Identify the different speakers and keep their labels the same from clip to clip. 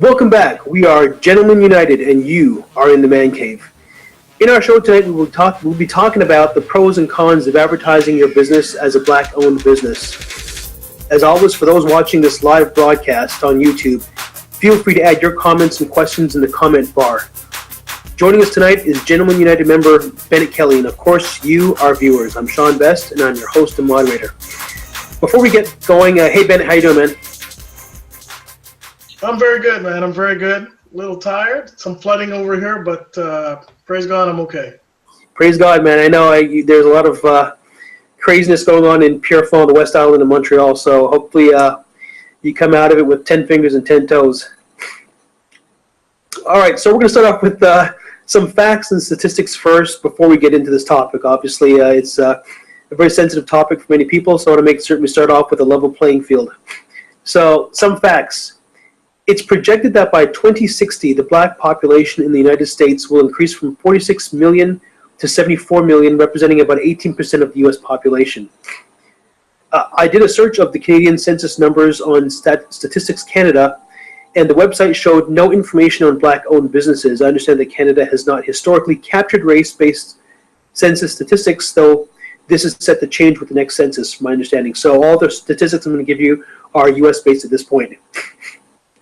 Speaker 1: Welcome back. We are Gentlemen United, and you are in the man cave. In our show tonight, we'll be talking about the pros and cons of advertising your business as a Black-owned business. As always, for those watching this live broadcast on YouTube, feel free to add your comments and questions in the comment bar. Joining us tonight is Gentlemen United member Bennet Kelly, and of course, you, our viewers. I'm Sean Best, and I'm your host and moderator. Before we get going, hey Bennet, how you doing, man?
Speaker 2: I'm very good, man. I'm very good. A little tired. Some flooding over here, but praise God, I'm okay.
Speaker 1: Praise God, man. I know there's a lot of craziness going on in Pierrefonds, the West Island of Montreal, so hopefully you come out of it with 10 fingers and 10 toes. All right, so we're going to start off with some facts and statistics first before we get into this topic. Obviously, it's a very sensitive topic for many people, so I want to make certain we start off with a level playing field. So, some facts. It's projected that by 2060, the black population in the United States will increase from 46 million to 74 million, representing about 18% of the U.S. population. I did a search of the Canadian census numbers on Statistics Canada, and the website showed no information on black-owned businesses. I understand that Canada has not historically captured race-based census statistics, though this is set to change with the next census, from my understanding. So all the statistics I'm going to give you are U.S.-based at this point.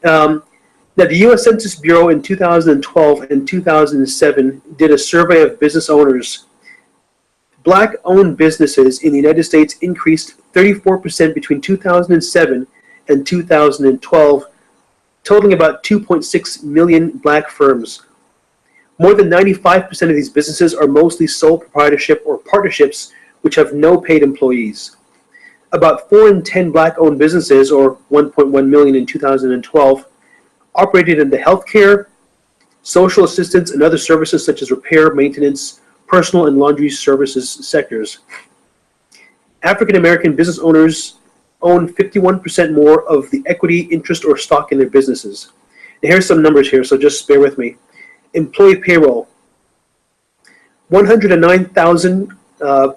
Speaker 1: Now, the U.S. Census Bureau in 2012 and 2007 did a survey of business owners. Black-owned businesses in the United States increased 34% between 2007 and 2012, totaling about 2.6 million black firms. More than 95% of these businesses are mostly sole proprietorship or partnerships, which have no paid employees. About 4 in 10 black-owned businesses, or 1.1 million in 2012, operated in the healthcare, social assistance, and other services such as repair, maintenance, personal and laundry services sectors. African American business owners own 51% more of the equity, interest, or stock in their businesses. Now, here's some numbers here, so just bear with me. Employee payroll. 109,000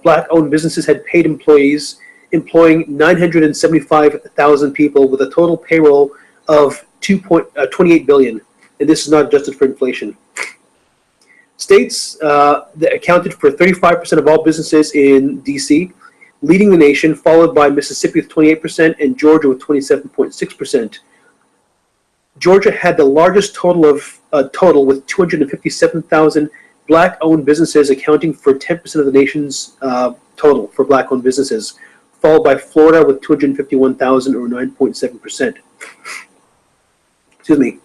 Speaker 1: black-owned businesses had paid employees, employing 975,000 people with a total payroll of 28 billion, and this is not adjusted for inflation. States that accounted for 35% of all businesses in D.C., leading the nation, followed by Mississippi with 28% and Georgia with 27.6%. Georgia had the largest total with 257,000 black-owned businesses, accounting for 10% of the nation's total for black-owned businesses, followed by Florida with 251,000 or 9.7%. Excuse me.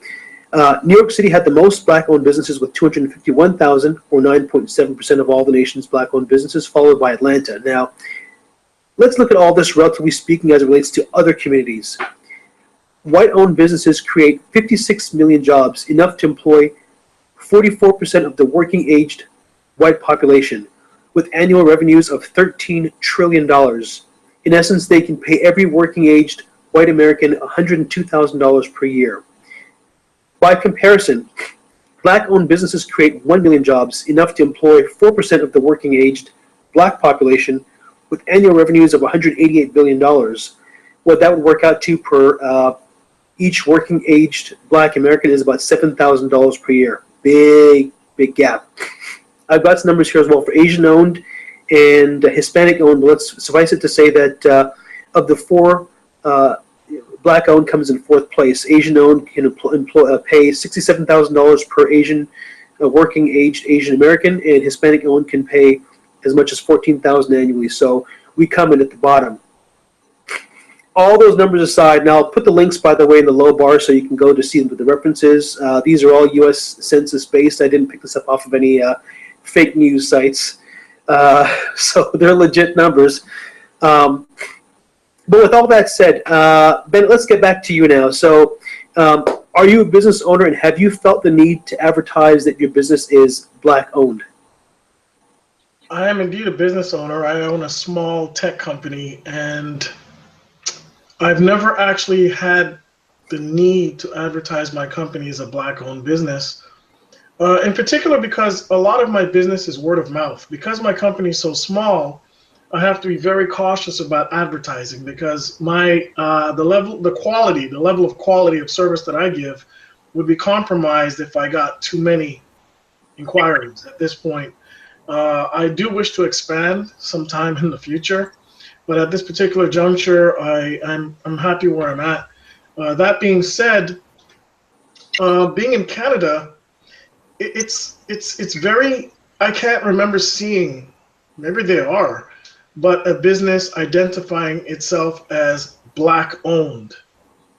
Speaker 1: New York City had the most black-owned businesses with 251,000 or 9.7% of all the nation's black-owned businesses, followed by Atlanta. Now, let's look at all this relatively speaking as it relates to other communities. White-owned businesses create 56 million jobs, enough to employ 44% of the working-aged white population, with annual revenues of $13 trillion. In essence, they can pay every working-aged white American $102,000 per year. By comparison, black-owned businesses create 1 million jobs, enough to employ 4% of the working-aged black population, with annual revenues of $188 billion. What that would work out to per each working-aged black American is about $7,000 per year. Big gap. I've got some numbers here as well for Asian-owned and Hispanic-owned. Let's suffice it to say that of the four, black-owned comes in fourth place. Asian-owned can pay $67,000 per Asian working-aged Asian American, and Hispanic-owned can pay as much as $14,000 annually. So we come in at the bottom. All those numbers aside, now I'll put the links, by the way, in the low bar so you can go to see the references. These are all U.S. Census-based. I didn't pick this up off of any fake news sites. So they're legit numbers. But with all that said, Ben, let's get back to you now. So are you a business owner, and have you felt the need to advertise that your business is black-owned?
Speaker 2: I am indeed a business owner. I own a small tech company, and I've never actually had the need to advertise my company as a black-owned business. In particular because a lot of my business is word of mouth. Because my company is so small, I have to be very cautious about advertising because the level of quality of service that I give would be compromised if I got too many inquiries at this point. I do wish to expand sometime in the future, but at this particular juncture, I'm happy where I'm at. That being said, being in Canada, it's very, I can't remember seeing, maybe they are, but a business identifying itself as Black owned.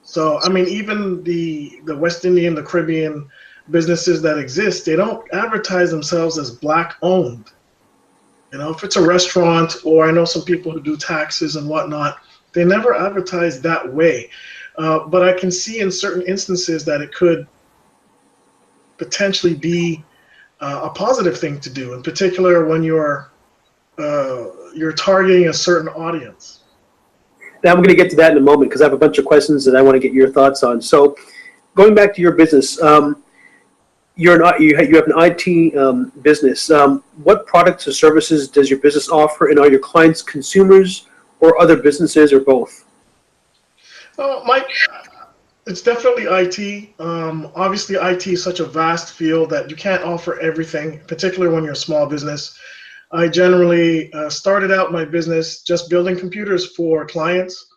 Speaker 2: So, I mean, even the West Indian, the Caribbean businesses that exist, they don't advertise themselves as Black owned. You know, if it's a restaurant, or I know some people who do taxes and whatnot, they never advertise that way. But I can see in certain instances that it could potentially be a positive thing to do, in particular when you're targeting a certain audience.
Speaker 1: Now I'm going to get to that in a moment because I have a bunch of questions that I want to get your thoughts on. So, going back to your business, you have an IT business. What products or services does your business offer, and are your clients consumers or other businesses, or both?
Speaker 2: It's definitely IT. Obviously, IT is such a vast field that you can't offer everything, particularly when you're a small business. I generally started out my business just building computers for clients,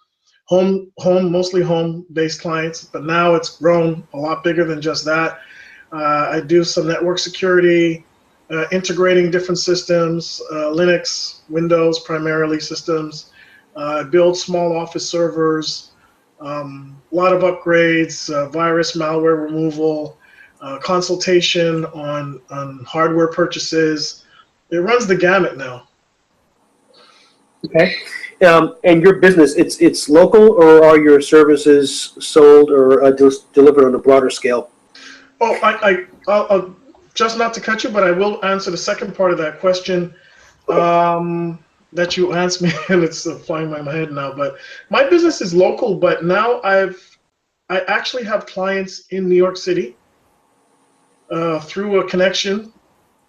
Speaker 2: mostly home-based clients, but now it's grown a lot bigger than just that. I do some network security, integrating different systems, Linux, Windows primarily systems. I build small office servers, a lot of upgrades, virus, malware removal, consultation on hardware purchases. It runs the gamut now.
Speaker 1: Okay. And your business, it's local, or are your services sold or delivered on a broader scale?
Speaker 2: Oh, I'll just not to cut you, but I will answer the second part of that question that you asked me, and it's flying by my head now. But my business is local, but now I actually have clients in New York City through a connection.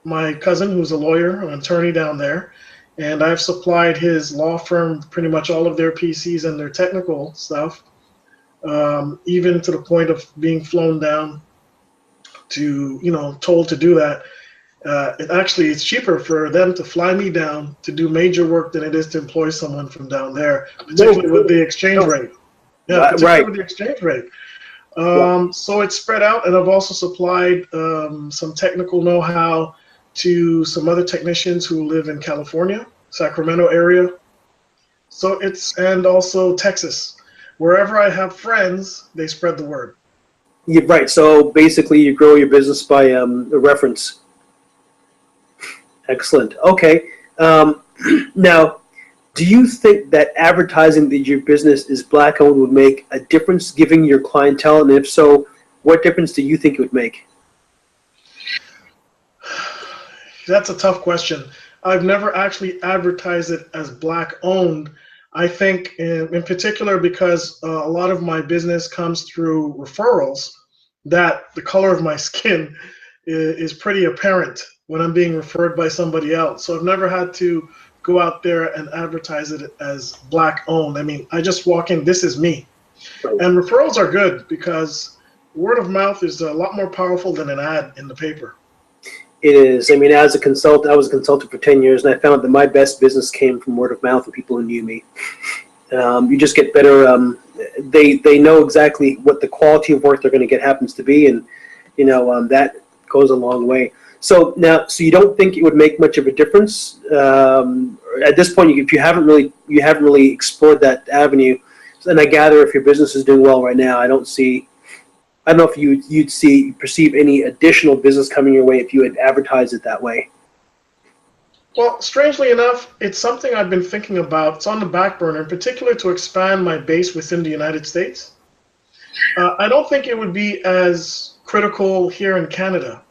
Speaker 2: My cousin, who's a lawyer, an attorney down there, and I've supplied his law firm pretty much all of their PCs and their technical stuff, even to the point of being flown down to, told to do that. It's cheaper for them to fly me down to do major work than it is to employ someone from down there, particularly with the exchange rate. Yeah, particularly with the exchange rate. So it's spread out, and I've also supplied some technical know-how to some other technicians who live in California, Sacramento area. So and also Texas. Wherever I have friends, they spread the word.
Speaker 1: Yeah, right. So basically, you grow your business by a reference. Excellent. Okay. Now, do you think that advertising that your business is Black owned would make a difference giving your clientele? And if so, what difference do you think it would make?
Speaker 2: That's a tough question. I've never actually advertised it as Black owned. I think in particular because a lot of my business comes through referrals, that the color of my skin is pretty apparent when I'm being referred by somebody else. So I've never had to go out there and advertise it as Black owned. I mean, I just walk in, this is me. And referrals are good because word of mouth is a lot more powerful than an ad in the paper.
Speaker 1: It is. I mean, as a consultant, I was a consultant for 10 years, and I found that my best business came from word of mouth and people who knew me. You just get better. They know exactly what the quality of work they're going to get happens to be, and that goes a long way. So you don't think it would make much of a difference at this point? If you haven't really explored that avenue, and I gather if your business is doing well right now, I don't know if you'd perceive any additional business coming your way if you had advertised it that way.
Speaker 2: Well, strangely enough, it's something I've been thinking about. It's on the back burner, in particular to expand my base within the United States. I don't think it would be as critical here in Canada,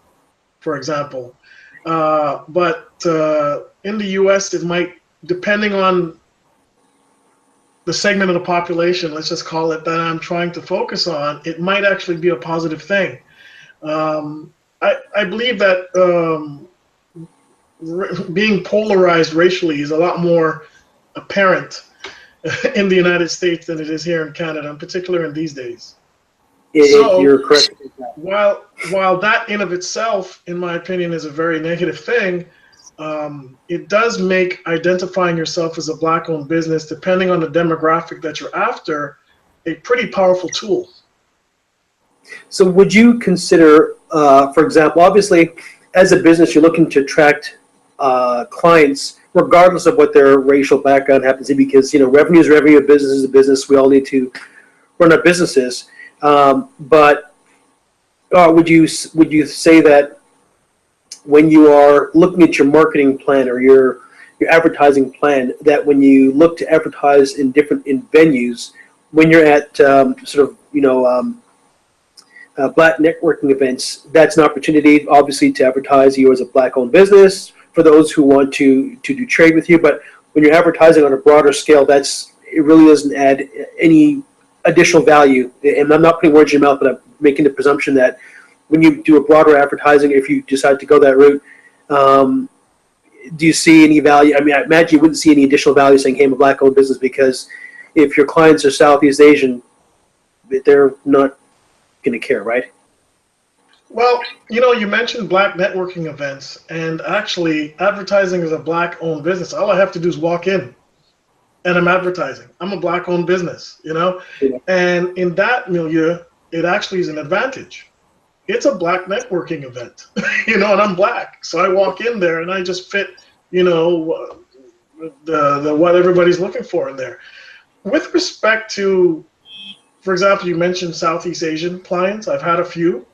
Speaker 2: for example. But in the US, it might, depending on the segment of the population, let's just call it, that I'm trying to focus on, it might actually be a positive thing. I believe that being polarized racially is a lot more apparent in the United States than it is here in Canada, in particular in these days. So
Speaker 1: You're correct.
Speaker 2: while that in of itself, in my opinion, is a very negative thing, it does make identifying yourself as a black-owned business, depending on the demographic that you're after, a pretty powerful tool.
Speaker 1: So would you consider, for example, obviously, as a business, you're looking to attract clients, regardless of what their racial background happens to be, because revenue is revenue, business is a business. We all need to run our businesses. But would you say that when you are looking at your marketing plan or your advertising plan, that when you look to advertise in venues, when you're at black networking events, that's an opportunity, obviously, to advertise you as a black-owned business for those who want to do trade with you. But when you're advertising on a broader scale, it really doesn't add any additional value. And I'm not putting words in your mouth, but I'm making the presumption that when you do a broader advertising, if you decide to go that route, do you see any value? I mean, I imagine you wouldn't see any additional value saying, hey, I'm a black-owned business, because if your clients are Southeast Asian, they're not going to care, right?
Speaker 2: Well, you mentioned black networking events, and actually advertising as a black-owned business, all I have to do is walk in, and I'm advertising. I'm a black-owned business, Yeah. And in that milieu, it actually is an advantage. It's a black networking event, and I'm black. So I walk in there and I just fit, the what everybody's looking for in there. With respect to, for example, you mentioned Southeast Asian clients. I've had a few.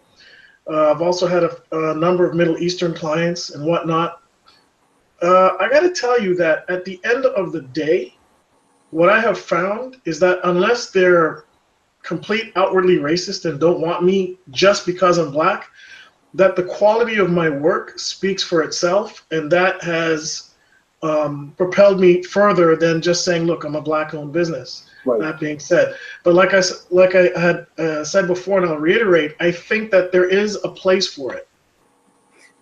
Speaker 2: I've also had a number of Middle Eastern clients and whatnot. I got to tell you that at the end of the day, what I have found is that unless they're complete outwardly racist and don't want me just because I'm black, that the quality of my work speaks for itself, and that has propelled me further than just saying, look, I'm a black-owned business. Right. That being said, but like I had said before, and I'll reiterate, I think that there is a place for it.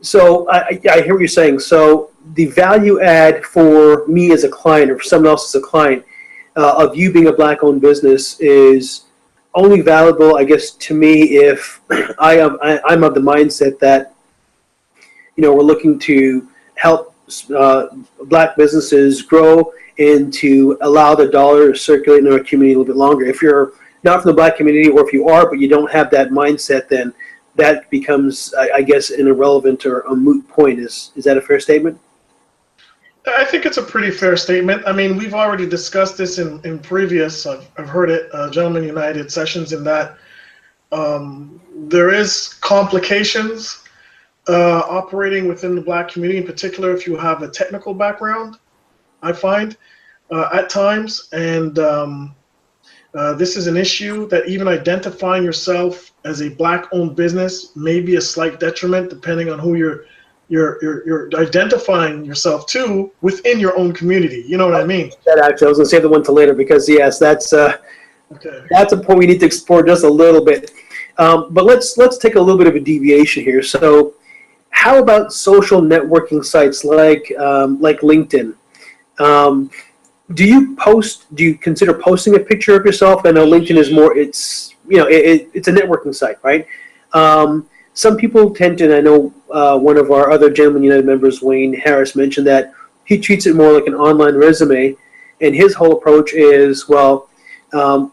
Speaker 1: So I hear what you're saying. So the value add for me as a client, or for someone else as a client, of you being a black-owned business is only valuable, I guess, to me if I'm of the mindset that we're looking to help black businesses grow and to allow the dollar to circulate in our community a little bit longer. If you're not from the black community, or if you are but you don't have that mindset, then that becomes, I guess, an irrelevant or a moot point. Is that a fair statement?
Speaker 2: I think it's a pretty fair statement. I mean, we've already discussed this in previous, I've heard it, Gentlemen United sessions, in that there is complications operating within the black community, in particular if you have a technical background, I find, at times. And this is an issue that even identifying yourself as a black-owned business may be a slight detriment, depending on who you're identifying yourself to within your own community. You know what I mean?
Speaker 1: That actually, I was going to save the one to later, because yes, that's a point we need to explore just a little bit. But let's take a little bit of a deviation here. So, how about social networking sites like LinkedIn? Do you consider posting a picture of yourself? I know LinkedIn is more, it's a networking site, right? Some people tend to, and I know one of our other Gentlemen United members, Wayne Harris, mentioned that he treats it more like an online resume, and his whole approach is, well,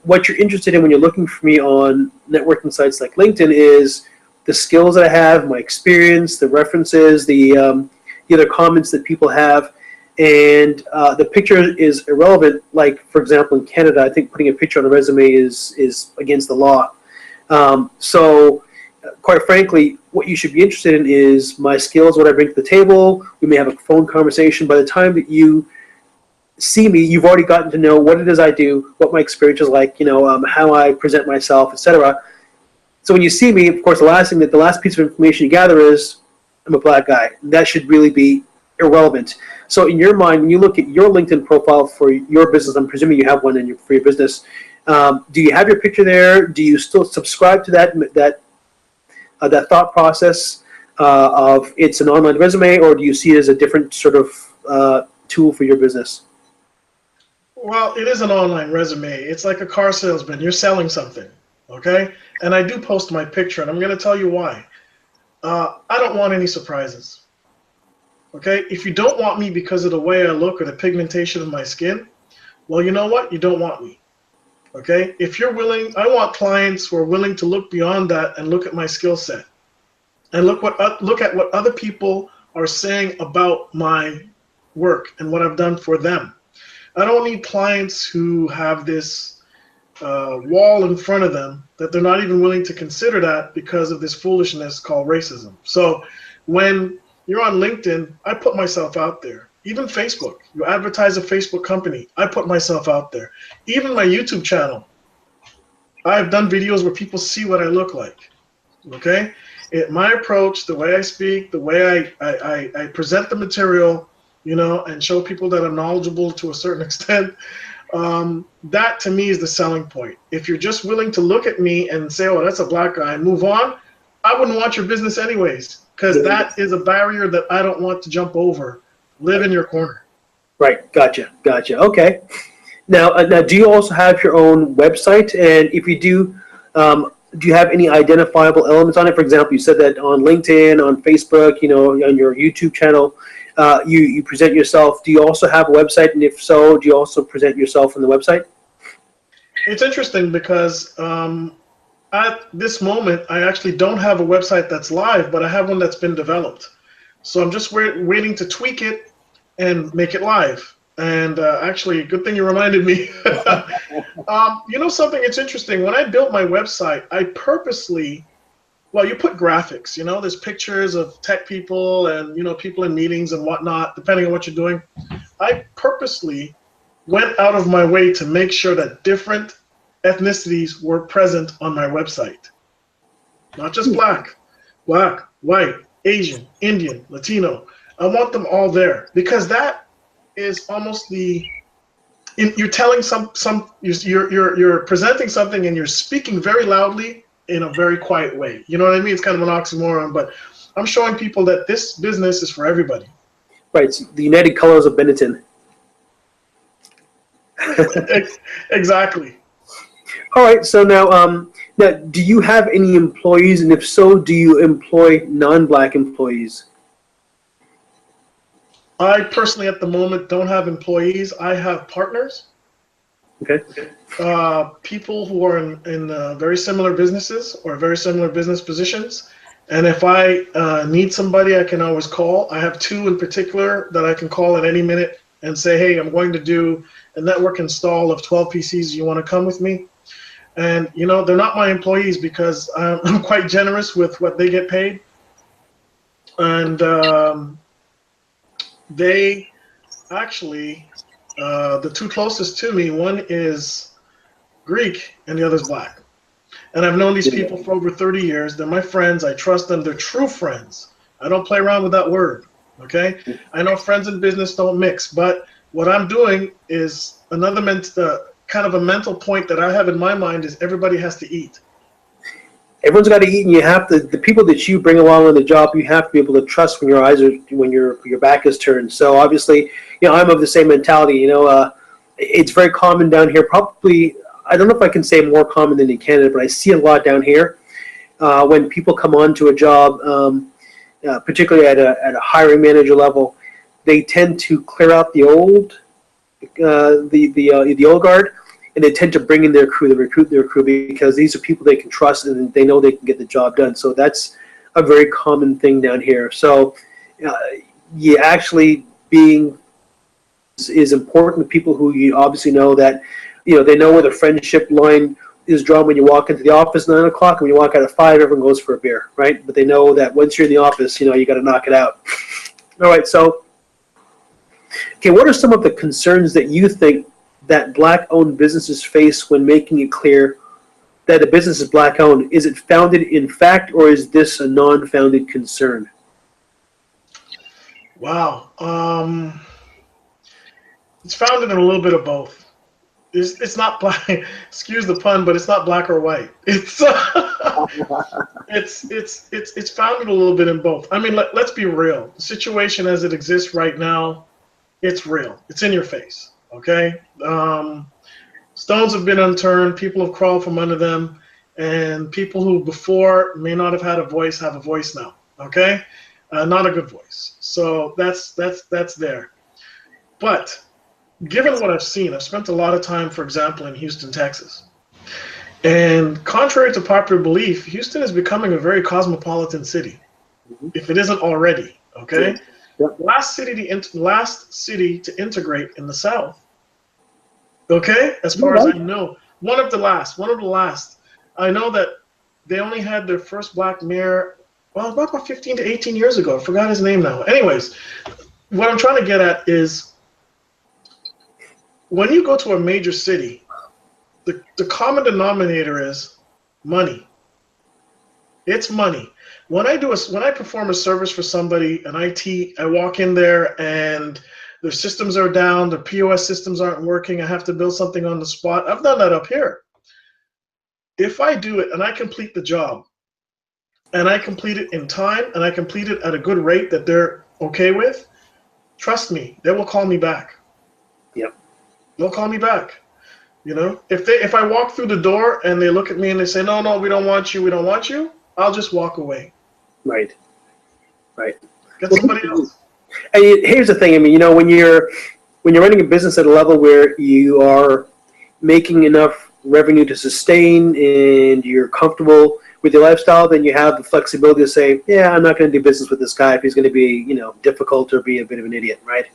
Speaker 1: what you're interested in when you're looking for me on networking sites like LinkedIn is the skills that I have, my experience, the references, the other comments that people have, and the picture is irrelevant. Like, for example, in Canada, I think putting a picture on a resume is against the law. So, quite frankly, what you should be interested in is my skills, what I bring to the table. We may have a phone conversation. By the time that you see me, you've already gotten to know what it is I do, what my experience is like, how I present myself, etc. So when you see me, of course, the last piece of information you gather is I'm a black guy. That should really be irrelevant. So in your mind, when you look at your LinkedIn profile for your business, I'm presuming you have one for your business. Do you have your picture there? Do you still subscribe to that thought process of it's an online resume, or do you see it as a different sort of tool for your business?
Speaker 2: Well, it is an online resume. It's like a car salesman. You're selling something. okay? And I do post my picture, and I'm going to tell you why. I don't want any surprises, okay? If you don't want me because of the way I look or the pigmentation of my skin, well, you know what? You don't want me, okay? If you're willing, I want clients who are willing to look beyond that and look at my skill set and look at what other people are saying about my work and what I've done for them. I don't need clients who have this wall in front of them that they're not even willing to consider that because of this foolishness called racism. So when you're on LinkedIn, I put myself out there. Even Facebook, you advertise a Facebook company, I put myself out there. Even my YouTube channel, I've done videos where people see what I look like, okay? My approach, the way I speak, the way I present the material, you know, and show people that I'm knowledgeable to a certain extent, that to me is the selling point. If you're just willing to look at me and say, oh, that's a black guy, and move on, I wouldn't want your business anyways, because that is a barrier that I don't want to jump over. Live in your corner.
Speaker 1: Right. Gotcha. Okay. Now, do you also have your own website? And if you do you have any identifiable elements on it? For example, you said that on LinkedIn, on Facebook, you know, on your YouTube channel, you present yourself. Do you also have a website? And if so, do you also present yourself on the website?
Speaker 2: It's interesting because at this moment, I actually don't have a website that's live, but I have one that's been developed. So I'm just waiting to tweak it and make it live. And actually, good thing you reminded me. You know something, it's interesting. When I built my website, I purposely, well, you put graphics, you know, there's pictures of tech people and, you know, people in meetings and whatnot, depending on what you're doing. I purposely went out of my way to make sure that different ethnicities were present on my website. Not just black, white, Asian, Indian, Latino. I want them all there because that is almost you're telling you're presenting something and you're speaking very loudly in a very quiet way. You know what I mean? It's kind of an oxymoron, but I'm showing people that this business is for everybody.
Speaker 1: Right. It's the United Colors of Benetton.
Speaker 2: Exactly.
Speaker 1: All right. So now, do you have any employees? And if so, do you employ non-black employees?
Speaker 2: I personally, at the moment, don't have employees. I have partners.
Speaker 1: Okay.
Speaker 2: People who are in very similar businesses or very similar business positions. And if I need somebody, I can always call. I have two in particular that I can call at any minute and say, hey, I'm going to do a network install of 12 PCs. You want to come with me? And, you know, they're not my employees because I'm quite generous with what they get paid. And they actually, the two closest to me, one is Greek and the other's black. And I've known these people for over 30 years. They're my friends. I trust them. They're true friends. I don't play around with that word, okay? I know friends in business don't mix, but what I'm doing is another kind of a mental point that I have in my mind is everybody has to eat.
Speaker 1: Everyone's got to eat, and you have to. The people that you bring along on the job, you have to be able to trust when your back is turned. So obviously, you know, I'm of the same mentality. You know, it's very common down here. Probably, I don't know if I can say more common than in Canada, but I see a lot down here when people come on to a job, particularly at a hiring manager level. They tend to clear out the old guard, and they tend to bring in their crew, they recruit their crew because these are people they can trust and they know they can get the job done. So that's a very common thing down here. So you actually being is important to people who you obviously know that, you know, they know where the friendship line is drawn when you walk into the office 9 o'clock, and when you walk out at 5, everyone goes for a beer, right? But they know that once you're in the office, you know, you got to knock it out. All right, so, okay, what are some of the concerns that you think that black-owned businesses face when making it clear that a business is black-owned? Is it founded in fact, or is this a non-founded concern?
Speaker 2: Wow. It's founded in a little bit of both. It's not black. Excuse the pun, but it's not black or white. It's it's founded a little bit in both. I mean, let's be real. The situation as it exists right now, it's real. It's in your face. Okay. Stones have been unturned. People have crawled from under them, and people who before may not have had a voice have a voice now. Okay, not a good voice. So that's there. But given what I've seen, I've spent a lot of time, for example, in Houston, Texas. And contrary to popular belief, Houston is becoming a very cosmopolitan city, if it isn't already. Okay, last city to integrate in the South. Okay, as far as I know, one of the last. I know that they only had their first black mayor, well, about 15 to 18 years ago. I forgot his name now. Anyways, what I'm trying to get at is when you go to a major city, the common denominator is money. It's money. When I perform a service for somebody, an IT, I walk in there and their systems are down, the POS systems aren't working, I have to build something on the spot. I've done that up here. If I do it and I complete the job, and I complete it in time, and I complete it at a good rate that they're okay with, trust me, they will call me back.
Speaker 1: Yep.
Speaker 2: They'll call me back. You know, if I walk through the door and they look at me and they say, no, we don't want you, I'll just walk away.
Speaker 1: Right.
Speaker 2: Get somebody else.
Speaker 1: And here's the thing. I mean, you know, when you're running a business at a level where you are making enough revenue to sustain and you're comfortable with your lifestyle, then you have the flexibility to say, yeah, I'm not going to do business with this guy if he's going to be, you know, difficult or be a bit of an idiot, right?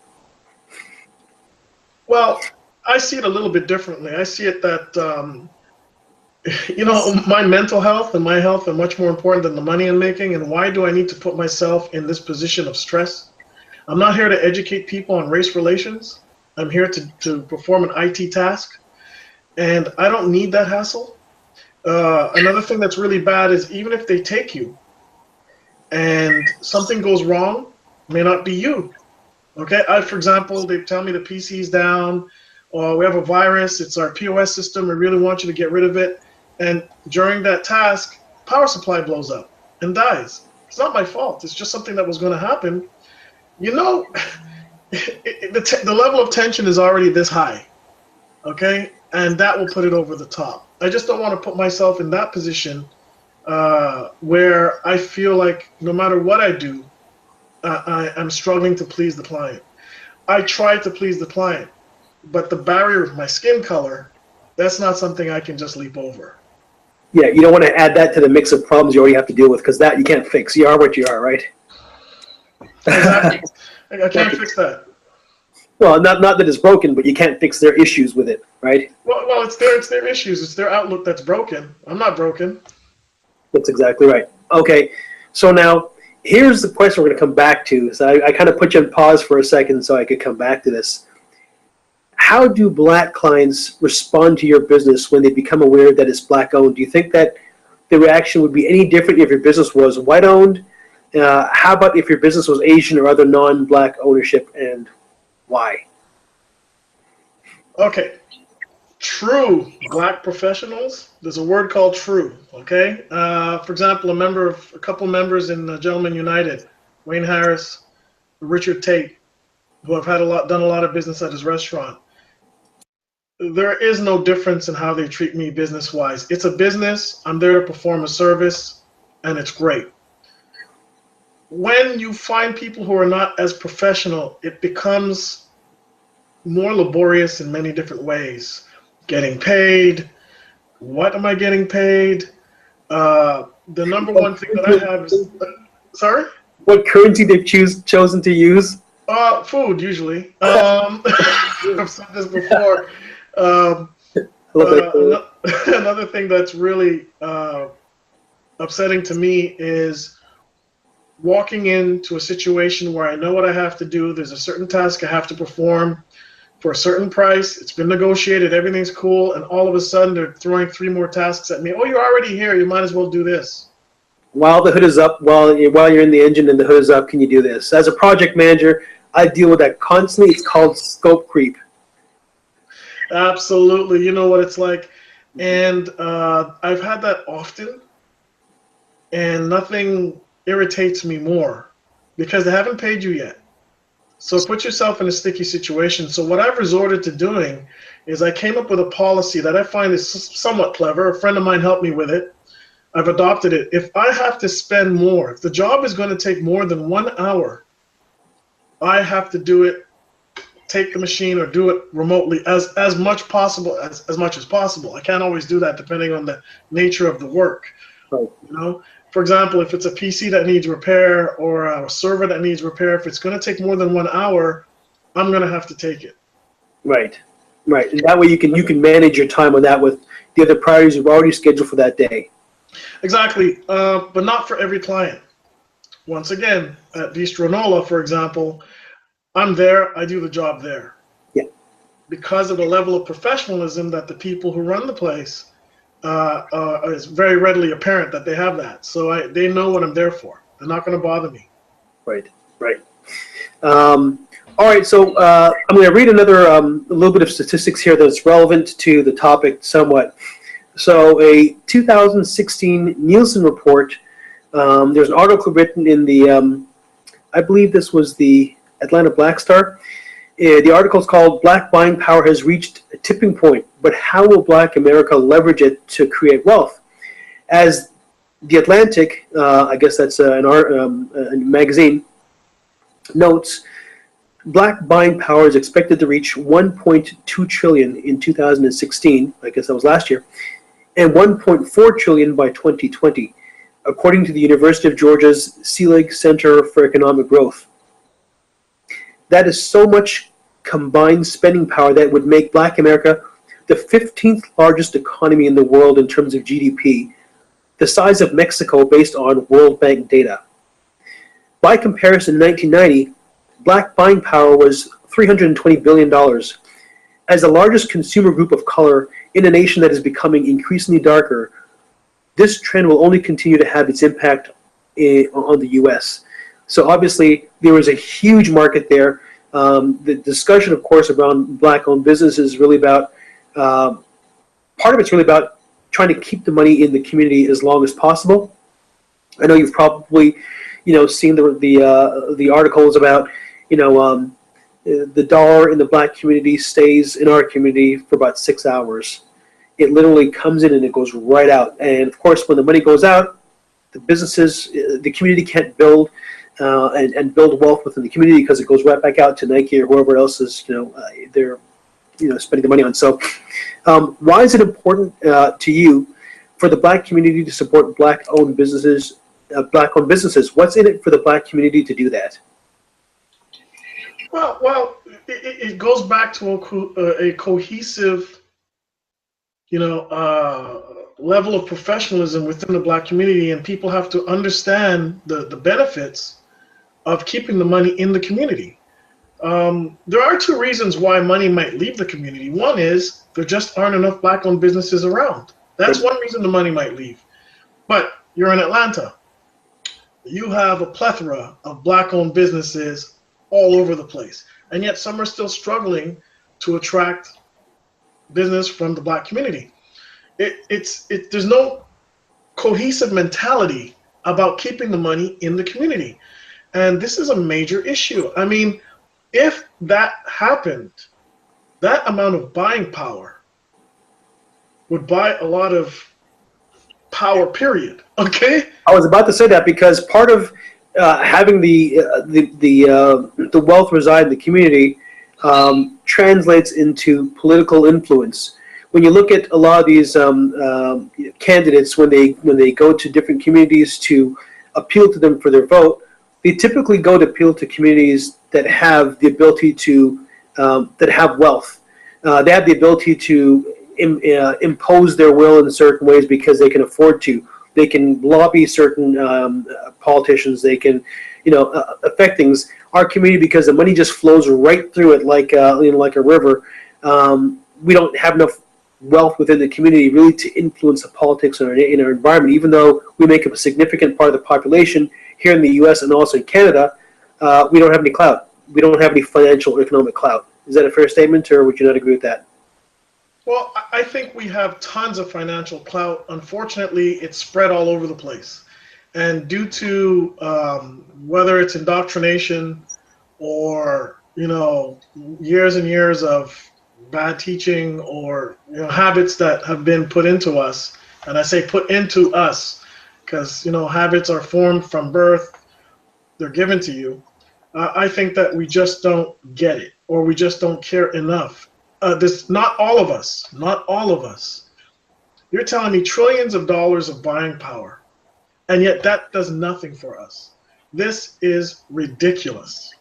Speaker 2: Well, I see it a little bit differently. I see it that, you know, my mental health and my health are much more important than the money I'm making. And why do I need to put myself in this position of stress? I'm not here to educate people on race relations. I'm here to perform an IT task. And I don't need that hassle. Another thing that's really bad is even if they take you and something goes wrong, it may not be you. Okay, for example, they tell me the PC's down, or we have a virus, it's our POS system, we really want you to get rid of it. And during that task, power supply blows up and dies. It's not my fault, it's just something that was going to happen. You know, the level of tension is already this high, okay? And that will put it over the top. I just don't want to put myself in that position where I feel like no matter what I do, I'm struggling to please the client. I try to please the client, but the barrier of my skin color, that's not something I can just leap over.
Speaker 1: Yeah, you don't want to add that to the mix of problems you already have to deal with, because that you can't fix. You are what you are, right?
Speaker 2: Exactly. I can't fix that.
Speaker 1: Well, not that it's broken, but you can't fix their issues with it, right?
Speaker 2: Well, it's their issues. It's their outlook that's broken. I'm not broken.
Speaker 1: That's exactly right. Okay, so now here's the question we're going to come back to. So I kind of put you on pause for a second so I could come back to this. How do black clients respond to your business when they become aware that it's black owned? Do you think that the reaction would be any different if your business was white owned? How about if your business was Asian or other non-black ownership, and why?
Speaker 2: Okay. True black professionals, there's a word called true, okay? For example, a couple members in Gentlemen United, Wayne Harris, Richard Tate, who have done a lot of business at his restaurant. There is no difference in how they treat me business-wise. It's a business, I'm there to perform a service, and it's great. When you find people who are not as professional, it becomes more laborious in many different ways. Getting paid, what am I getting paid? The number one thing that I have is, sorry?
Speaker 1: What currency they've chosen to use?
Speaker 2: Food, usually. I've said this before. Another thing that's really upsetting to me is walking into a situation where I know what I have to do. There's a certain task I have to perform for a certain price. It's been negotiated. Everything's cool. And all of a sudden, they're throwing 3 more tasks at me. Oh, you're already here. You might as well do this.
Speaker 1: While the hood is up, while you're in the engine and the hood is up, can you do this? As a project manager, I deal with that constantly. It's called scope creep.
Speaker 2: Absolutely. You know what it's like. And I've had that often. And nothing irritates me more because they haven't paid you yet. So put yourself in a sticky situation. So what I've resorted to doing is I came up with a policy that I find is somewhat clever. A friend of mine helped me with it. I've adopted it. If I have to spend more, if the job is going to take more than 1 hour, I have to do it, take the machine or do it remotely as much possible as much as possible. I can't always do that depending on the nature of the work.
Speaker 1: Right.
Speaker 2: You know, for example, if it's a PC that needs repair or a server that needs repair, if it's going to take more than 1 hour, I'm going to have to take it.
Speaker 1: Right. Right. And that way you can manage your time on that with the other priorities you've already scheduled for that day.
Speaker 2: Exactly, but not for every client. Once again, at Bistronola, for example, I'm there, I do the job there.
Speaker 1: Yeah.
Speaker 2: Because of the level of professionalism that the people who run the place, it's very readily apparent that they have that. So they know what I'm there for. They're not going to bother me.
Speaker 1: Right, right. All right, so I'm going to read another a little bit of statistics here that's relevant to the topic somewhat. So a 2016 Nielsen report, there's an article written in the, I believe this was the Atlanta Black Star. The article is called "Black Buying Power Has Reached a Tipping Point, but How Will Black America Leverage It to Create Wealth?" As The Atlantic, I guess that's a magazine, notes, black buying power is expected to reach 1.2 trillion in 2016, I guess that was last year, and 1.4 trillion by 2020, according to the University of Georgia's Selig Center for Economic Growth. That is so much combined spending power that would make Black America the 15th largest economy in the world in terms of GDP, the size of Mexico based on World Bank data. By comparison, in 1990, Black buying power was $320 billion. As the largest consumer group of color in a nation that is becoming increasingly darker, this trend will only continue to have its impact on the U.S. So obviously, there was a huge market there. The discussion, of course, around Black-owned businesses is really about, part of it's really about trying to keep the money in the community as long as possible. I know you've probably, seen the articles about, the dollar in the Black community stays in our community for about 6 hours. It literally comes in and it goes right out. And of course, when the money goes out, the businesses, the community can't build and build wealth within the community because it goes right back out to Nike or whoever else is, they're, spending the money on. So why is it important to you for the Black community to support Black-owned businesses? Black-owned businesses. What's in it for the Black community to do that?
Speaker 2: Well, it goes back to a cohesive, level of professionalism within the Black community, and people have to understand the benefits of keeping the money in the community. There are two reasons why money might leave the community. One is there just aren't enough Black-owned businesses around. That's one reason the money might leave. But you're in Atlanta. You have a plethora of Black-owned businesses all over the place, and yet some are still struggling to attract business from the Black community. There's no cohesive mentality about keeping the money in the community, and this is a major issue. I mean, if that happened, that amount of buying power would buy a lot of power, period. Okay?
Speaker 1: I was about to say that because part of having the wealth reside in the community translates into political influence. When you look at a lot of these candidates, when they go to different communities to appeal to them for their vote, they typically go to appeal to communities that have the ability to that have wealth. They have the ability to impose their will in certain ways because they can afford to. They can lobby certain politicians. They can, affect things. Our community, because the money just flows right through it like like a river. We don't have enough wealth within the community really to influence the politics in our environment. Even though we make up a significant part of the population here in the U.S. and also in Canada, we don't have any clout. We don't have any financial or economic clout. Is that a fair statement, or would you not agree with that?
Speaker 2: Well, I think we have tons of financial clout. Unfortunately, it's spread all over the place. And due to whether it's indoctrination or, years and years of bad teaching, or, habits that have been put into us. And I say put into us because, habits are formed from birth. They're given to you. I think that we just don't get it, or we just don't care enough. Not all of us, not all of us. You're telling me trillions of dollars of buying power, and yet that does nothing for us. This is ridiculous.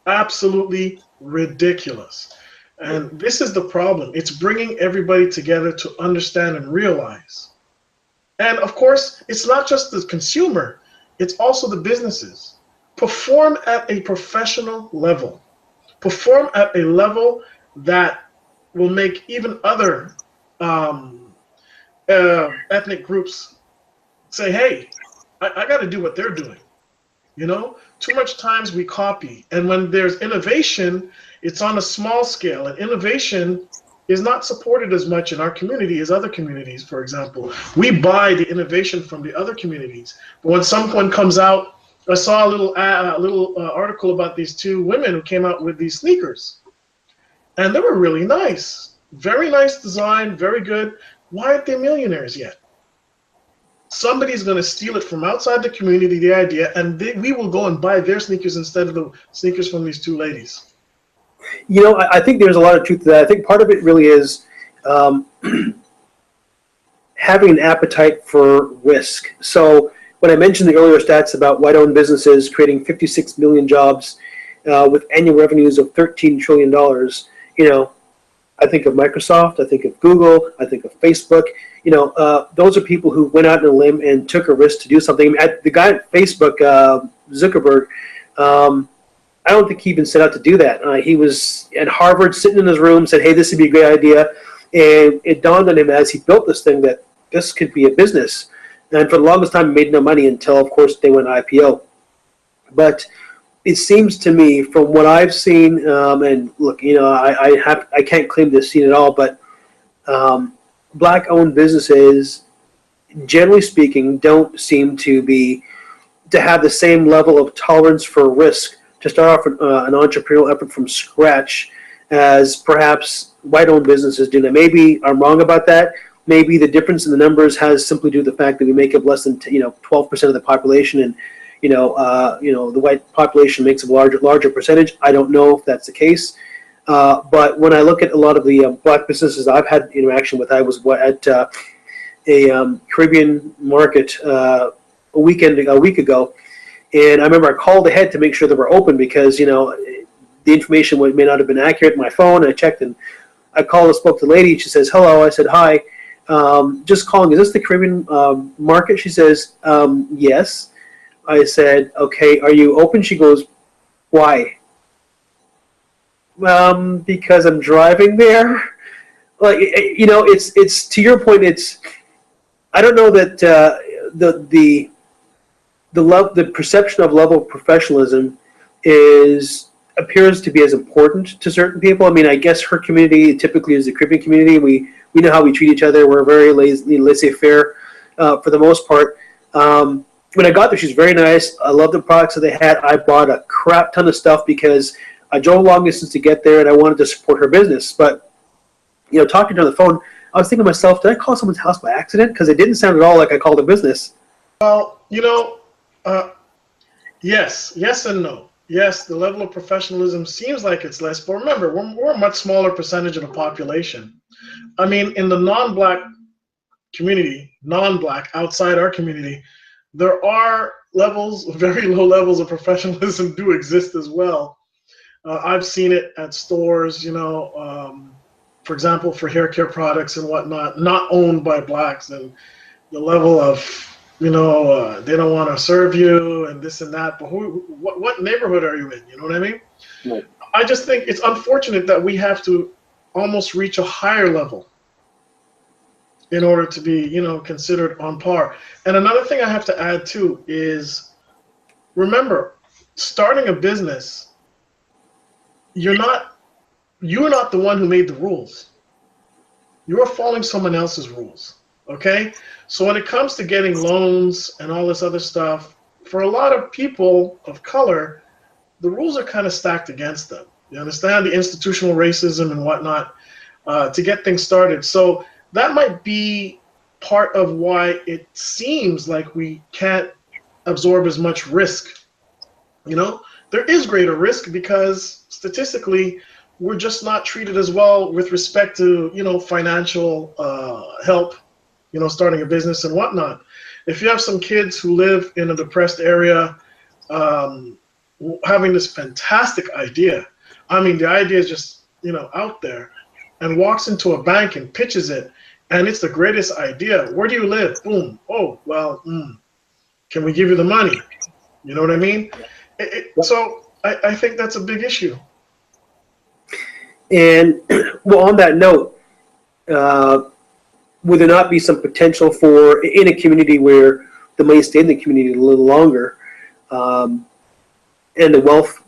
Speaker 2: Absolutely ridiculous. And this is the problem. It's bringing everybody together to understand and realize. And of course, it's not just the consumer, it's also the businesses. Perform at a professional level. Perform at a level that will make even other ethnic groups say, hey, I got to do what they're doing. Too much times we copy. And when there's innovation, it's on a small scale. And innovation is not supported as much in our community as other communities, for example. We buy the innovation from the other communities. But when someone comes out, I saw a little article about these two women who came out with these sneakers. And they were really nice. Very nice design, very good. Why aren't they millionaires yet? Somebody's going to steal it from outside the community, the idea, and we will go and buy their sneakers instead of the sneakers from these two ladies.
Speaker 1: I think there's a lot of truth to that. I think part of it really is having an appetite for risk. So when I mentioned the earlier stats about white-owned businesses creating 56 million jobs with annual revenues of $13 trillion, I think of Microsoft, I think of Google, I think of Facebook. Those are people who went out on a limb and took a risk to do something. The guy at Facebook, Zuckerberg, I don't think he even set out to do that. He was at Harvard, sitting in his room, said, hey, this would be a great idea. And it dawned on him as he built this thing that this could be a business. And for the longest time, he made no money until, of course, they went IPO. But it seems to me, from what I've seen, and look, I can't claim to have seen it all, but Black-owned businesses, generally speaking, don't seem to have the same level of tolerance for risk to start off an entrepreneurial effort from scratch as perhaps white-owned businesses do. Now, maybe I'm wrong about that. Maybe the difference in the numbers has simply to do with the fact that we make up less than 12% of the population, and the white population makes a larger percentage. I don't know if that's the case. But when I look at a lot of the black businesses I've had interaction with, I was at a Caribbean market a week ago, and I remember I called ahead to make sure they were open because the information may not have been accurate. My phone, I checked, and I called and spoke to the lady. She says, hello. I said, hi. Just calling. Is this the Caribbean market? She says, yes. I said, okay, are you open? She goes, why? Because I'm driving there. Like, it's to your point. I don't know that the perception of level of professionalism appears to be as important to certain people. I mean, I guess her community typically is the Caribbean community. We know how we treat each other. We're very laissez-faire for the most part. When I got there, she's very nice. I love the products that they had. I bought a crap ton of stuff because I drove long distance to get there, and I wanted to support her business. But talking to her on the phone, I was thinking to myself, did I call someone's house by accident? Because it didn't sound at all like I called a business.
Speaker 2: Well, yes and no. Yes, the level of professionalism seems like it's less, but remember, we're a much smaller percentage of the population. I mean, in the non-black community, outside our community, there are very low levels of professionalism do exist as well. I've seen it at stores, for example, for hair care products and whatnot, not owned by blacks, and the level of, they don't want to serve you and this and that. But what neighborhood are you in? You know what I mean?
Speaker 1: Right.
Speaker 2: I just think it's unfortunate that we have to almost reach a higher level in order to be, considered on par. And another thing I have to add too is, remember, starting a business, you're not the one who made the rules. You're following someone else's rules. Okay? So when it comes to getting loans and all this other stuff, for a lot of people of color, the rules are kind of stacked against them. You understand, the institutional racism and whatnot to get things started. So that might be part of why it seems like we can't absorb as much risk. You know, there is greater risk because statistically, we're just not treated as well with respect to, you know, financial help, you know, starting a business and whatnot. If you have some kids who live in a depressed area, having this fantastic idea, I mean, the idea is just, you know, out there, and walks into a bank and pitches it, and it's the greatest idea. Where do you live? Boom. Oh, well, can we give you the money? You know what I mean? So I think that's a big issue.
Speaker 1: And well, on that note, would there not be some potential for, in a community where the money stayed in the community a little longer, and the wealth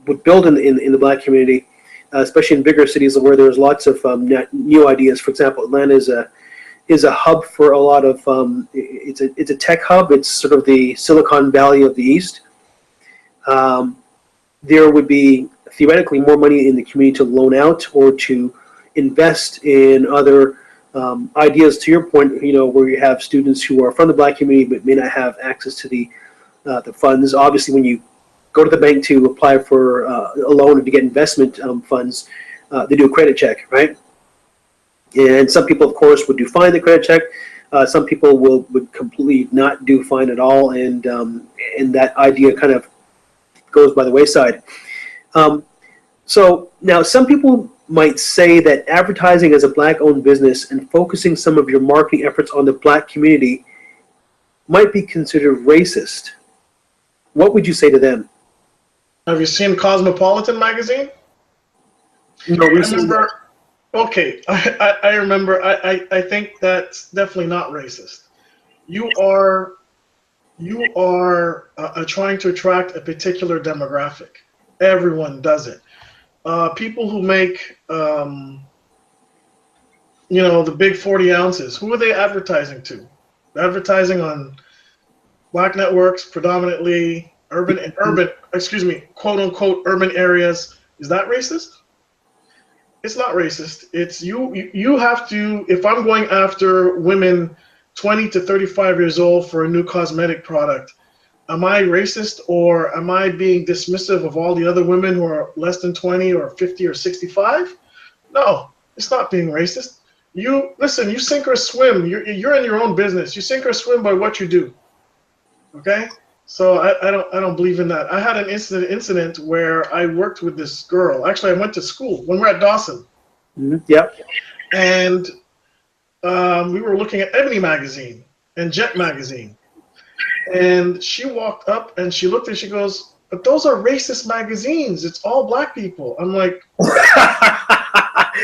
Speaker 1: would build in the Black community, especially in bigger cities where there's lots of new ideas? For example, Atlanta is a hub for a lot of it's a tech hub. It's sort of the Silicon Valley of the East. There would be theoretically more money in the community to loan out or to invest in other ideas. To your point, you know, where you have students who are from the Black community but may not have access to the funds. Obviously, when you go to the bank to apply for a loan or to get investment funds, they do a credit check, right? And some people, of course, would do fine the credit check. Some people would completely not do fine at all, and that idea kind of goes by the wayside. So now some people might say that advertising as a Black-owned business and focusing some of your marketing efforts on the Black community might be considered racist. What would you say to them?
Speaker 2: Have you seen Cosmopolitan magazine?
Speaker 1: No,
Speaker 2: I remember. Okay, I remember. I think that's definitely not racist. You are trying to attract a particular demographic. Everyone does it. People who make, you know, the big 40 ounces. Who are they advertising to? They're advertising on Black networks, predominantly quote unquote urban areas. Is that racist? It's not racist. It's you have to, if I'm going after women 20 to 35 years old for a new cosmetic product, am I racist, or am I being dismissive of all the other women who are less than 20 or 50 or 65? No, it's not being racist. You listen, you sink or swim. You're in your own business. You sink or swim by what you do. Okay? So I don't believe in that. I had an incident where I worked with this girl. Actually, I went to school when we're at Dawson.
Speaker 1: Mm-hmm. Yep.
Speaker 2: And we were looking at Ebony magazine and Jet magazine. And she walked up and she looked and she goes, "But those are racist magazines. It's all Black people." I'm like,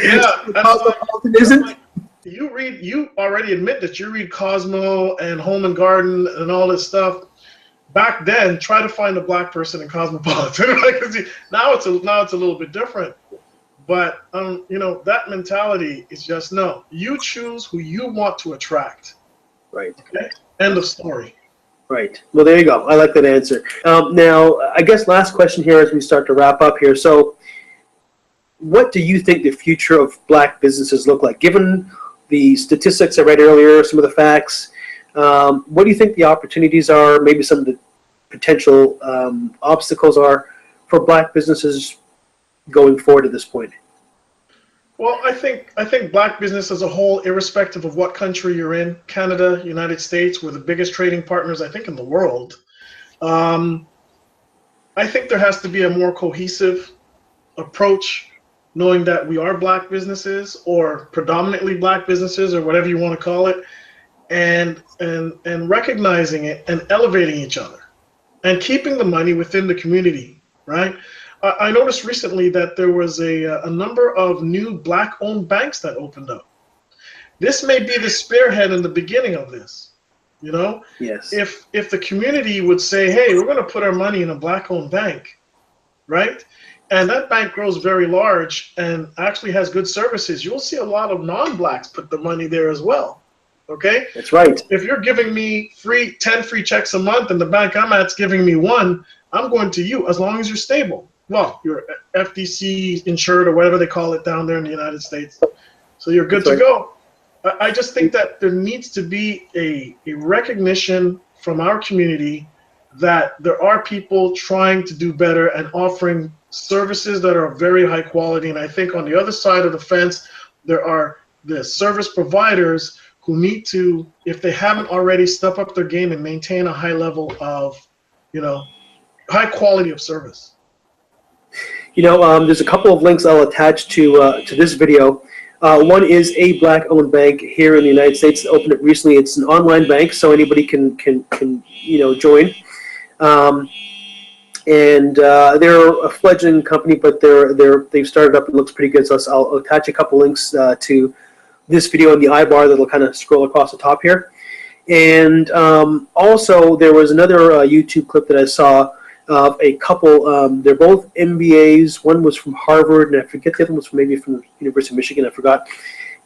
Speaker 2: yeah.
Speaker 1: Cosmopolitan isn't?
Speaker 2: Like, you already admit that you read Cosmo and Home and Garden and all this stuff. Back then, try to find a Black person in Cosmopolitan magazine. Now it's a little bit different. But you know, that mentality is just no. You choose who you want to attract.
Speaker 1: Right.
Speaker 2: Okay? End of story.
Speaker 1: Right. Well, there you go. I like that answer. Now, I guess last question here as we start to wrap up here. So, what do you think the future of Black businesses look like? Given the statistics I read earlier, some of the facts, what do you think the opportunities are? Maybe some of the potential obstacles are for Black businesses going forward at this point?
Speaker 2: Well, I think Black business as a whole, irrespective of what country you're in, Canada, United States, we're the biggest trading partners, I think, in the world. I think there has to be a more cohesive approach, knowing that we are Black businesses, or predominantly Black businesses, or whatever you want to call it, and recognizing it and elevating each other and keeping the money within the community, right? I noticed recently that there was a number of new Black-owned banks that opened up. This may be the spearhead in the beginning of this, you know?
Speaker 1: Yes.
Speaker 2: If the community would say, hey, we're going to put our money in a Black-owned bank, right? And that bank grows very large and actually has good services, you'll see a lot of non-Blacks put the money there as well. Okay?
Speaker 1: That's right.
Speaker 2: If you're giving me 10 free checks a month and the bank I'm at's giving me one, I'm going to you as long as you're stable. Well, you're FDC insured or whatever they call it down there in the United States. So you're good to go. I just think that there needs to be a recognition from our community that there are people trying to do better and offering services that are very high quality. And I think on the other side of the fence, there are the service providers who need to, if they haven't already, step up their game and maintain a high level of, high quality of service.
Speaker 1: There's a couple of links I'll attach to this video. One is a black-owned bank here in the United States that opened it recently. It's an online bank, so anybody can join. They're a fledgling company, but they've started up and looks pretty good. So I'll attach a couple links to this video in the iBar that'll kind of scroll across the top here. And also there was another YouTube clip that I saw of a couple. They're both MBAs. One was from Harvard, and I forget the other one was maybe from the University of Michigan. I forgot.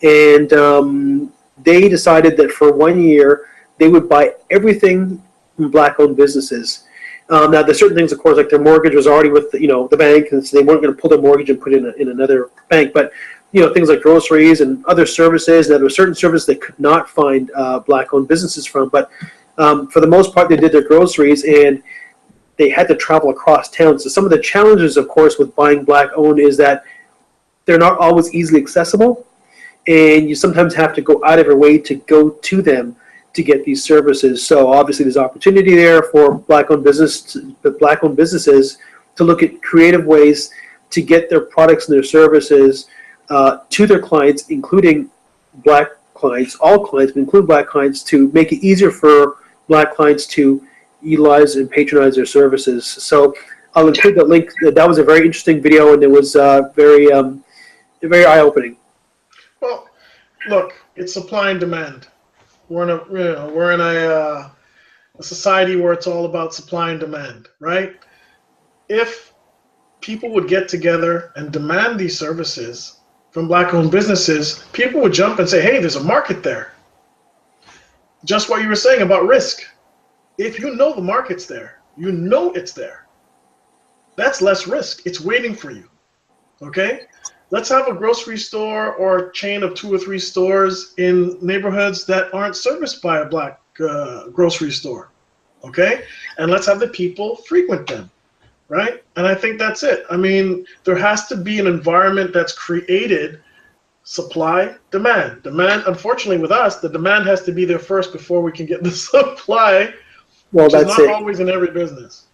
Speaker 1: And they decided that for 1 year they would buy everything from black-owned businesses. Now, there's certain things, of course, like their mortgage was already with the bank, and so they weren't going to pull their mortgage and put it in another bank. But things like groceries and other services. Now, there were certain services they could not find black-owned businesses from. But for the most part, they did their groceries, and they had to travel across town. So some of the challenges, of course, with buying black-owned is that they're not always easily accessible, and you sometimes have to go out of your way to go to them to get these services. So obviously there's opportunity there for black-owned businesses to look at creative ways to get their products and their services to their clients, including black clients, all clients, but include black clients, to make it easier for black clients to utilize and patronize their services. So I'll include that link. That was a very interesting video, and it was very eye-opening.
Speaker 2: Well, look, it's supply and demand. We're in a society where it's all about supply and demand, right? If people would get together and demand these services from black-owned businesses, people would jump and say, hey, there's a market there. Just what you were saying about risk. If you know the market's there, you know it's there. That's less risk. It's waiting for you, okay? Let's have a grocery store or a chain of 2 or 3 stores in neighborhoods that aren't serviced by a black grocery store, okay? And let's have the people frequent them, right? And I think that's it. I mean, there has to be an environment that's created supply, demand. Demand, unfortunately with us, the demand has to be there first before we can get the supply,
Speaker 1: well,
Speaker 2: which is not always in every business.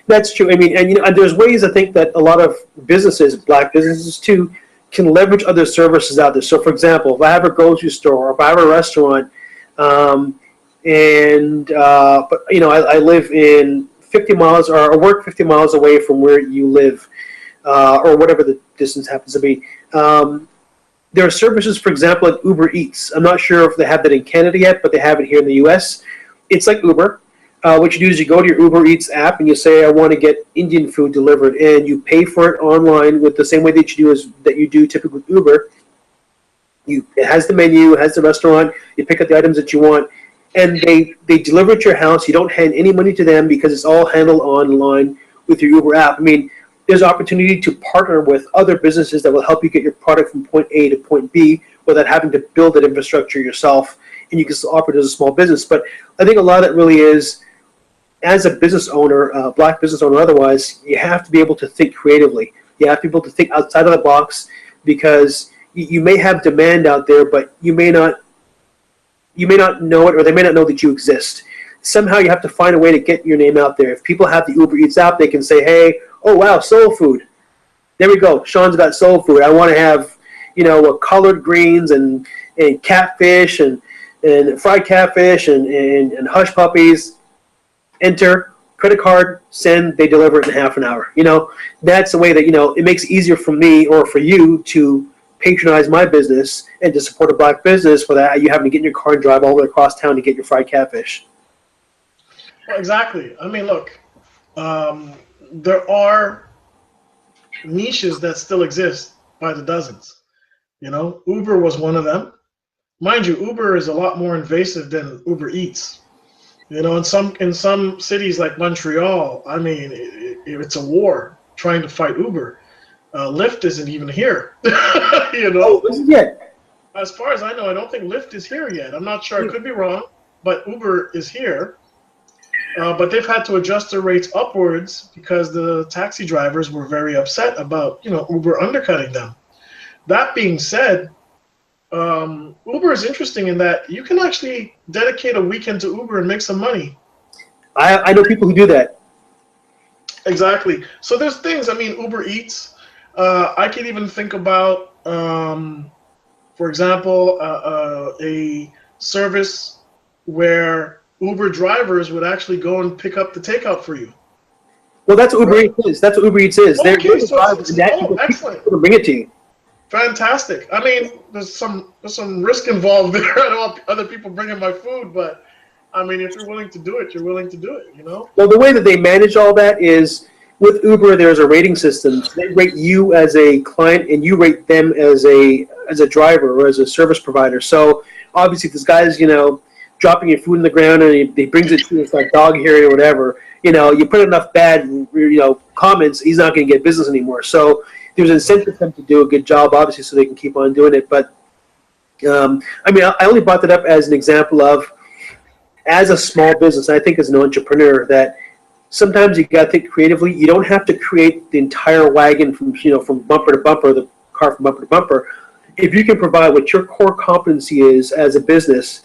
Speaker 1: That's true. I mean, and there's ways I think that a lot of businesses, black businesses too, can leverage other services out there. So, for example, if I have a grocery store or if I have a restaurant, but I live in 50 miles or work 50 miles away from where you live, or whatever the distance happens to be. There are services, for example, like Uber Eats. I'm not sure if they have that in Canada yet, but they have it here in the U.S. It's like Uber. What you do is you go to your Uber Eats app and you say, I want to get Indian food delivered, and you pay for it online with the same way that you do typically with Uber. It has the menu, it has the restaurant, you pick up the items that you want, and they deliver it to your house. You don't hand any money to them because it's all handled online with your Uber app. I mean, there's opportunity to partner with other businesses that will help you get your product from point A to point B without having to build that infrastructure yourself, and you can still operate as a small business. But I think a lot of it really is, as a business owner, black business owner otherwise, you have to be able to think creatively. You have to be able to think outside of the box, because you may have demand out there, but you may not know it, or they may not know that you exist. Somehow you have to find a way to get your name out there. If people have the Uber Eats app, they can say, hey, oh wow, soul food. There we go. Sean's got soul food. I want to have, colored greens and catfish and fried catfish and hush puppies. Enter, credit card, send, they deliver it in half an hour. That's the way that, it makes it easier for me or for you to patronize my business and to support a black business without you having to get in your car and drive all the way across town to get your fried catfish.
Speaker 2: Well, exactly. I mean, look, there are niches that still exist by the dozens. Uber was one of them. Mind you, Uber is a lot more invasive than Uber Eats. You know, in some cities like Montreal, I mean, it's a war trying to fight Uber. Lyft isn't even here. You
Speaker 1: Oh,
Speaker 2: know,
Speaker 1: this is it.
Speaker 2: as far as I know, I don't think Lyft is here yet. I'm not sure. I could be wrong, but Uber is here. But they've had to adjust their rates upwards because the taxi drivers were very upset about, you know, Uber undercutting them. That being said, Uber is interesting in that you can actually dedicate a weekend to Uber and make some money.
Speaker 1: I know people who do that.
Speaker 2: Exactly. So there's things. I mean, Uber Eats. I could even think about, for example, a service where Uber drivers would actually go and pick up the takeout for you.
Speaker 1: Well, that's what Uber Eats is. That's what Uber Eats is. They're
Speaker 2: Okay,
Speaker 1: the
Speaker 2: so
Speaker 1: drivers, and that people
Speaker 2: excellent.
Speaker 1: bring it to you.
Speaker 2: Fantastic. I mean, there's some risk involved there. I don't want other people bringing my food, but I mean, if you're willing to do it, you're willing to do it. You know.
Speaker 1: Well, the way that they manage all that is with Uber. There's a rating system. They rate you as a client, and you rate them as a driver or as a service provider. So obviously, if this guy's dropping your food in the ground and he brings it to you, it's like dog hair or whatever. You put enough bad comments, he's not going to get business anymore. So there's an incentive for them to do a good job, obviously, so they can keep on doing it. But I mean, I only brought that up as an example of, as a small business, I think as an entrepreneur, that sometimes you got to think creatively. You don't have to create the entire wagon from bumper to bumper, the car from bumper to bumper. If you can provide what your core competency is as a business,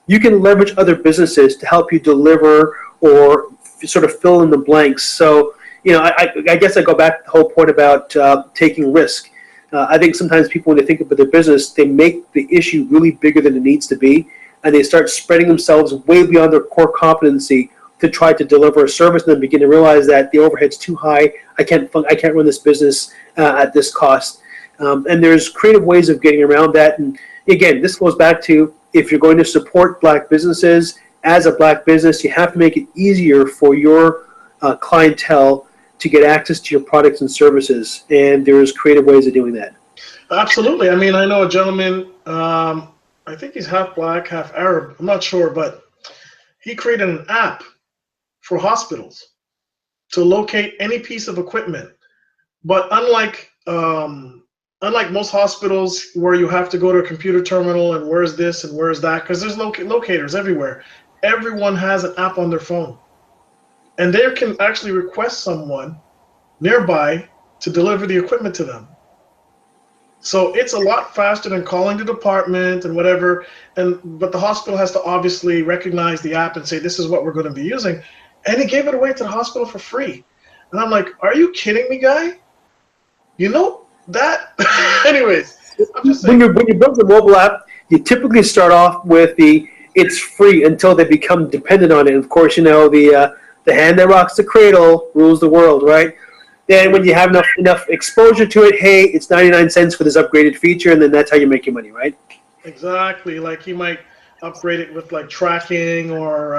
Speaker 1: you can leverage other businesses to help you deliver or sort of fill in the blanks. So, I guess I go back to the whole point about taking risk. I think sometimes people, when they think about their business, they make the issue really bigger than it needs to be, and they start spreading themselves way beyond their core competency to try to deliver a service, and then begin to realize that the overhead's too high. I can't run this business at this cost. And there's creative ways of getting around that. And again, this goes back to, if you're going to support black businesses, as a black business, you have to make it easier for your clientele to get access to your products and services. And there's creative ways of doing that.
Speaker 2: Absolutely. I mean, I know a gentleman, I think he's half black, half Arab. I'm not sure, but he created an app for hospitals to locate any piece of equipment. But unlike most hospitals where you have to go to a computer terminal and where's this and where's that, because there's locators everywhere. Everyone has an app on their phone. And they can actually request someone nearby to deliver the equipment to them. So it's a lot faster than calling the department and whatever. But the hospital has to obviously recognize the app and say, this is what we're going to be using. And he gave it away to the hospital for free. And I'm like, are you kidding me, guy? You know that? Anyways, I'm just saying.
Speaker 1: When you build a mobile app, you typically start off with it's free until they become dependent on it. And of course, the hand that rocks the cradle rules the world, right? Then when you have enough exposure to it, hey, it's 99 cents for this upgraded feature, and then that's how you make your money, right?
Speaker 2: Exactly. Like he might upgrade it with like tracking or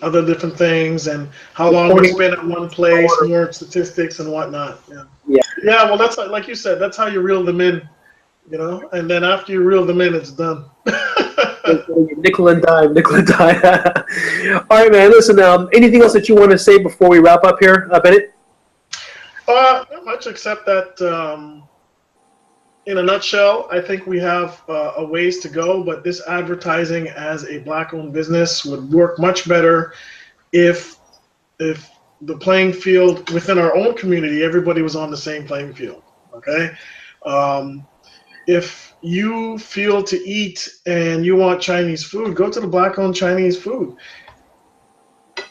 Speaker 2: other different things, and how long we spend at one place, more statistics and whatnot. Yeah. Well, that's like you said. That's how you reel them in, And then after you reel them in, it's done.
Speaker 1: Nickel and dime. All right, man. Listen. Anything else that you want to say before we wrap up here, Bennett?
Speaker 2: Not much, except that, in a nutshell, I think we have a ways to go. But this advertising as a black-owned business would work much better if the playing field within our own community, everybody was on the same playing field. Okay. If you feel to eat and you want Chinese food, go to the black-owned Chinese food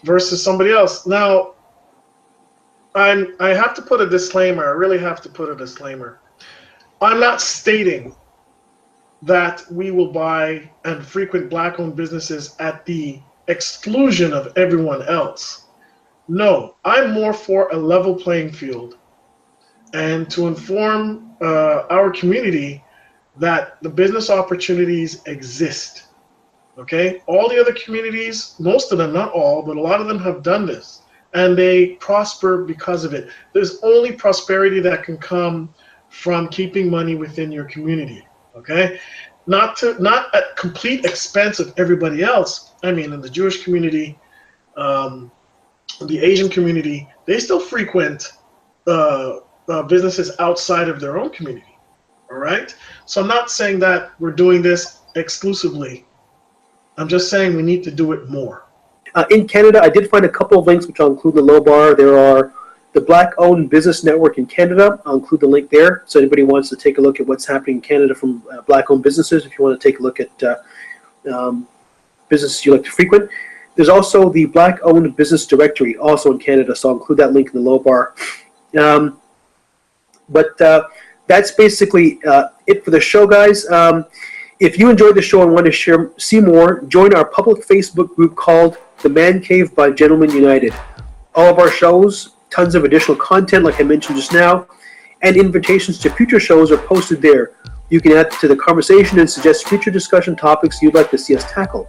Speaker 2: versus somebody else. Now, I have to put a disclaimer. I really have to put a disclaimer. I'm not stating that we will buy and frequent black-owned businesses at the exclusion of everyone else. No, I'm more for a level playing field and to inform our community that the business opportunities exist. Okay? All the other communities, most of them, not all, but a lot of them have done this, and they prosper because of it. There's only prosperity that can come from keeping money within your community. Okay? Not at complete expense of everybody else. I mean, in the Jewish community, the Asian community, they still frequent businesses outside of their own community. All right. So I'm not saying that we're doing this exclusively. I'm just saying we need to do it more.
Speaker 1: In Canada, I did find a couple of links, which I'll include in the low bar. There are the Black-owned business network in Canada. I'll include the link there. So anybody wants to take a look at what's happening in Canada from Black-owned businesses, if you want to take a look at businesses you like to frequent. There's also the Black-owned business directory, also in Canada. So I'll include that link in the low bar. But that's basically it for the show, guys. If you enjoyed the show and want to see more, join our public Facebook group called The Man Cave by Gentlemen United. All of our shows, tons of additional content like I mentioned just now, and invitations to future shows are posted there. You can add to the conversation and suggest future discussion topics you'd like to see us tackle.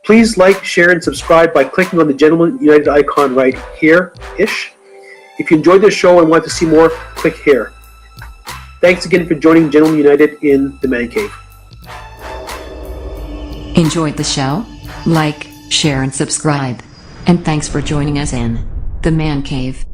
Speaker 1: Please like, share, and subscribe by clicking on the Gentlemen United icon right here-ish. If you enjoyed this show and want to see more, click here. Thanks again for joining Gentlemen United in the Man Cave.
Speaker 3: Enjoyed the show? Like, share, and subscribe. And thanks for joining us in the Man Cave.